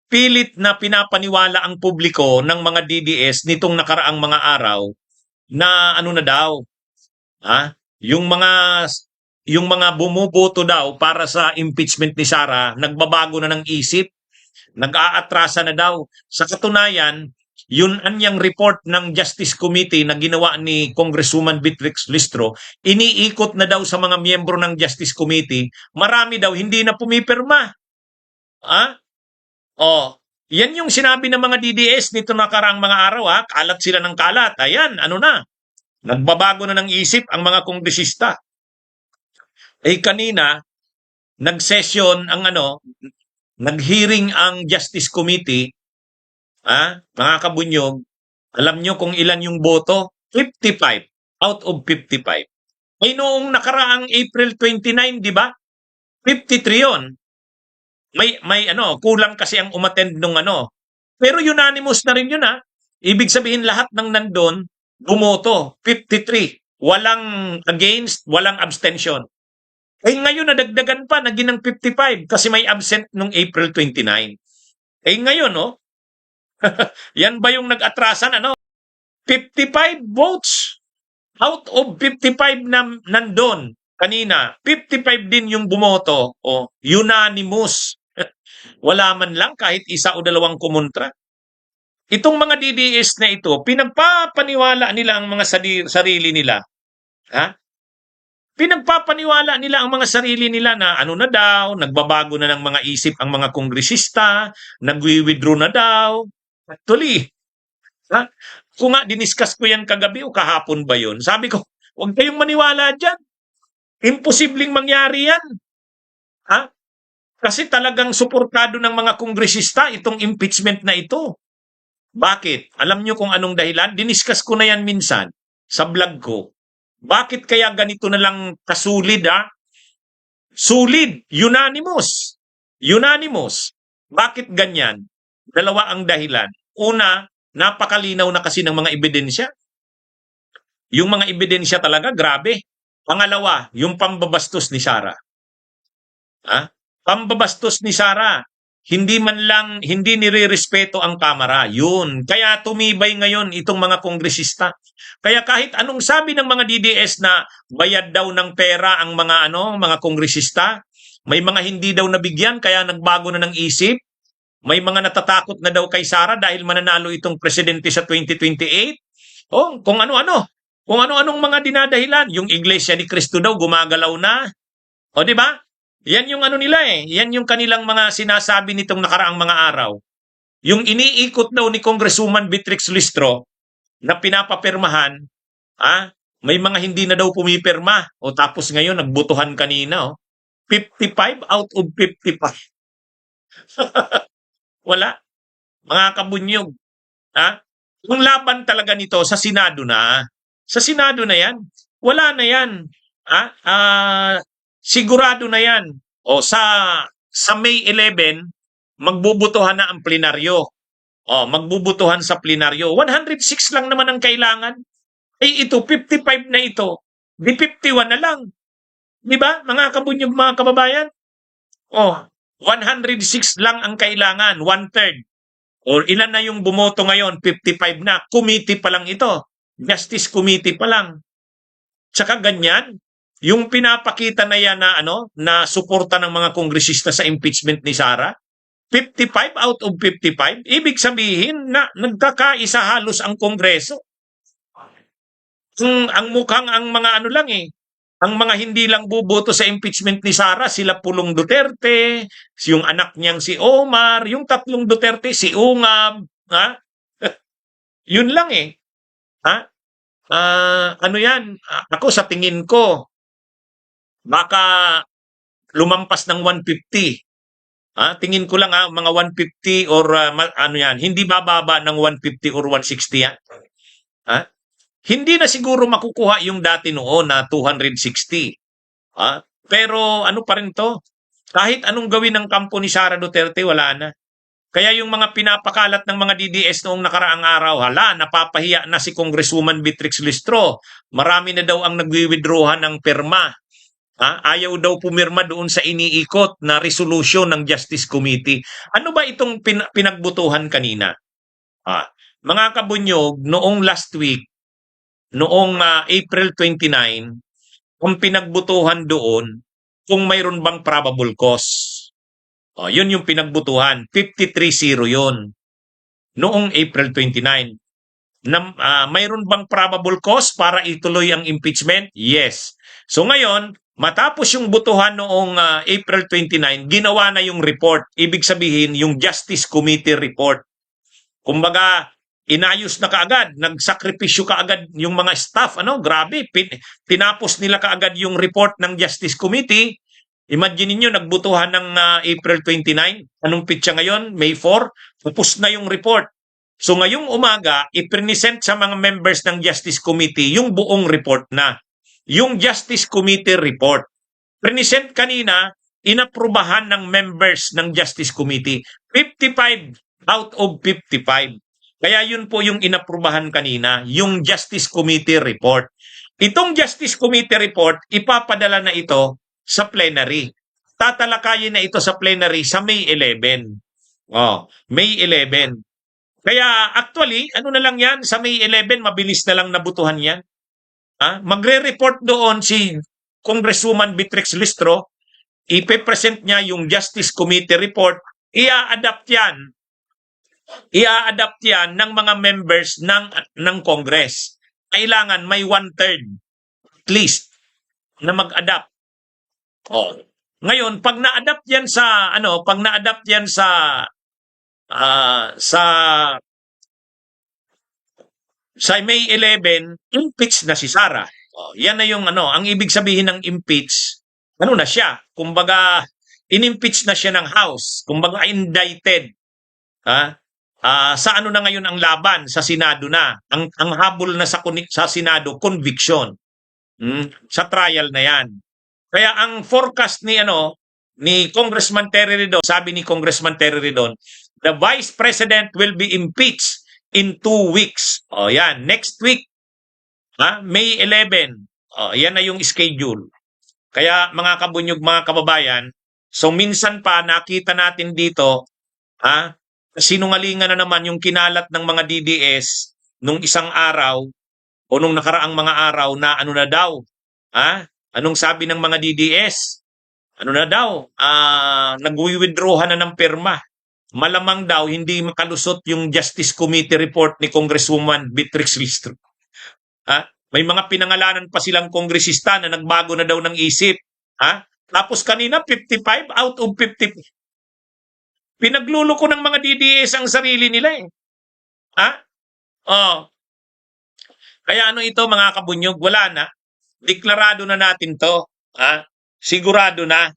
pilit na pinapaniwala ang publiko ng mga DDS nitong nakaraang mga araw na ano na daw, yung mga bumuboto daw para sa impeachment ni Sara, nagbabago na ng isip, nag-aatrasa na daw. Sa katunayan, yun anyang report ng Justice Committee na ginawa ni Congresswoman Beatrix Listro, iniikot na daw sa mga miyembro ng Justice Committee, marami daw hindi na pumipirma. Yan yung sinabi ng mga DDS nito nakaraang mga araw, kalat sila ng kalat. Ayan, nagbabago na ng isip ang mga kongresista. Kanina, nag-session nag-hearing ang Justice Committee, mga kabunyog, alam nyo kung ilan yung boto? 55 out of 55. Noong nakaraang April 29, di ba? 53 yon. May kulang kasi ang umattend nung Pero unanimous na rin yun Ibig sabihin lahat ng nandun, bumoto. 53. Walang against, walang abstention. Ngayon nadagdagan pa, naging ng 55 kasi may absent nung April 29. Ngayon, yan ba yung nag-atrasan, 55 votes out of 55 na nandun kanina. 55 din yung bumoto. Unanimous. Wala man lang kahit isa o dalawang kumontra. Itong mga DDS na ito, pinagpapaniwala nila ang mga sarili nila. Pinagpapaniwala nila ang mga sarili nila na na daw, nagbabago na ng mga isip ang mga kongresista, nagwi-withdraw na daw. Actually, kung diniscuss ko yan kagabi o kahapon ba yun, sabi ko, huwag kayong maniwala dyan. Imposibleng mangyari yan. Kasi talagang suportado ng mga kongresista itong impeachment na ito. Bakit? Alam nyo kung anong dahilan? Diniscuss ko na yan minsan sa vlog ko. Bakit kaya ganito na lang kasulid Sulid, unanimous. Unanimous. Bakit ganyan? Dalawa ang dahilan. Una, napakalinaw na kasi ng mga ebidensya. Yung mga ebidensya talaga, grabe. Pangalawa, yung pambabastos ni Sara. Pambabastos ni Sara. Hindi nire-respeto ang Kamara. Yun. Kaya tumibay ngayon itong mga kongresista. Kaya kahit anong sabi ng mga DDS na bayad daw ng pera ang mga kongresista, may mga hindi daw nabigyan kaya nagbago na ng isip. May mga natatakot na daw kay Sara dahil mananalo itong presidente sa 2028. Kung ano-ano. Kung ano-anong mga dinadahilan. Yung Iglesia ni Cristo daw gumagalaw na. Di ba? Yan yung nila Yan yung kanilang mga sinasabi nitong nakaraang mga araw. Yung iniikot daw ni Congresswoman Beatrix Listro na pinapapirmahan, may mga hindi na daw pumipirma. Tapos ngayon, nagbutuhan kanina. 55 out of 55. Wala. Mga kabunyog. Yung laban talaga nito sa Senado na. Sa Senado na yan. Wala na yan. Sigurado na yan. Sa May 11, magbubutuhan na ang plenaryo. Magbubutuhan sa plenaryo. 106 lang naman ang kailangan. Ito, 55 na ito. Di 51 na lang. Di ba, mga kabunyog, mga kababayan? 106 lang ang kailangan. 1/3. Ilan na yung bumoto ngayon? 55 na. Committee pa lang ito. Justice Committee pa lang. Tsaka ganyan, yung pinapakita na yan na suporta ng mga kongresista sa impeachment ni Sara, 55 out of 55, ibig sabihin na nagkakaisa halos ang Kongreso. Ang mukhang ang mga lang ang mga hindi lang buboto sa impeachment ni Sara, sila Pulong Duterte, yung anak niyang si Omar, yung tatlong Duterte, si Ungab, yun lang yan, ako sa tingin ko, baka lumampas ng 150. Tingin ko lang mga 150 or hindi bababa ng 150 or 160 yan. Hindi na siguro makukuha yung dati noon na 260. Pero pa rin to? Kahit anong gawin ng kampo ni Sara Duterte, wala na. Kaya yung mga pinapakalat ng mga DDS noong nakaraang araw, napapahiya na si Congresswoman Beatrix Listro. Marami na daw ang nagwi-withdrawhan ng pirma. Ayaw daw pumirma doon sa iniikot na resolution ng Justice Committee. Ano ba itong pinagbutuhan kanina? Mga kabunyog, noong last week, noong April 29, ang pinagbutuhan doon kung mayroon bang probable cause. Yun yung pinagbutuhan. 53-0 yun. Noong April 29. Mayroon bang probable cause para ituloy ang impeachment? Yes. So ngayon, matapos yung butuhan noong April 29, ginawa na yung report. Ibig sabihin, yung Justice Committee report. Kumbaga, inayos na kaagad, nagsakripisyo kaagad yung mga staff. Grabe, tinapos nila kaagad yung report ng Justice Committee. Imagine niyo nagbutuhan ng April 29. Anong pitsa ngayon? May 4. Tapos na yung report. So ngayong umaga, i-present sa mga members ng Justice Committee yung buong report na. Yung Justice Committee report. Present kanina, inaprubahan ng members ng Justice Committee. 55 out of 55. Kaya yun po yung inaprubahan kanina, yung Justice Committee report. Itong Justice Committee report, ipapadala na ito sa plenary. Tatalakayin na ito sa plenary sa May 11. May 11. Kaya actually, ano na lang yan, sa May 11, mabilis na lang nabutuhan yan. Magre-report doon si Congresswoman Beatrix Listro, ipe-present niya yung Justice Committee report, ia-adapt yan ng mga members ng Congress. Kailangan may 1/3 at least na mag-adapt. Ngayon, pag na-adapt yan sa May 11, impeach na si Sara. Yan na yung ang ibig sabihin ng impeach, na siya? Kumbaga, in-impeach na siya ng House. Kumbaga, indicted. Sa na ngayon ang laban? Sa Senado na. Ang habol na sa Senado, conviction. Sa trial na yan. Kaya ang forecast ni Congressman Terry Redon, sabi ni Congressman Terry Redon, the Vice President will be impeached in 2 weeks. Yan. Next week, May 11. Yan na yung schedule. Kaya mga kabunyog, mga kababayan, so minsan pa nakita natin dito, sinungalingan na naman yung kinalat ng mga DDS nung isang araw o nung nakaraang mga araw na na daw. Anong sabi ng mga DDS? Nag-withdrawhan na ng pirma. Malamang daw hindi makalusot yung Justice Committee report ni Congresswoman Beatrix Listro. May mga pinangalanan pa silang kongresista na nagbago na daw ng isip. Tapos kanina 55 out of 50. Pinagluloko ng mga DDS ang sarili nila . Kaya ito mga kabunyog, wala na. Deklarado na natin to. Sigurado na.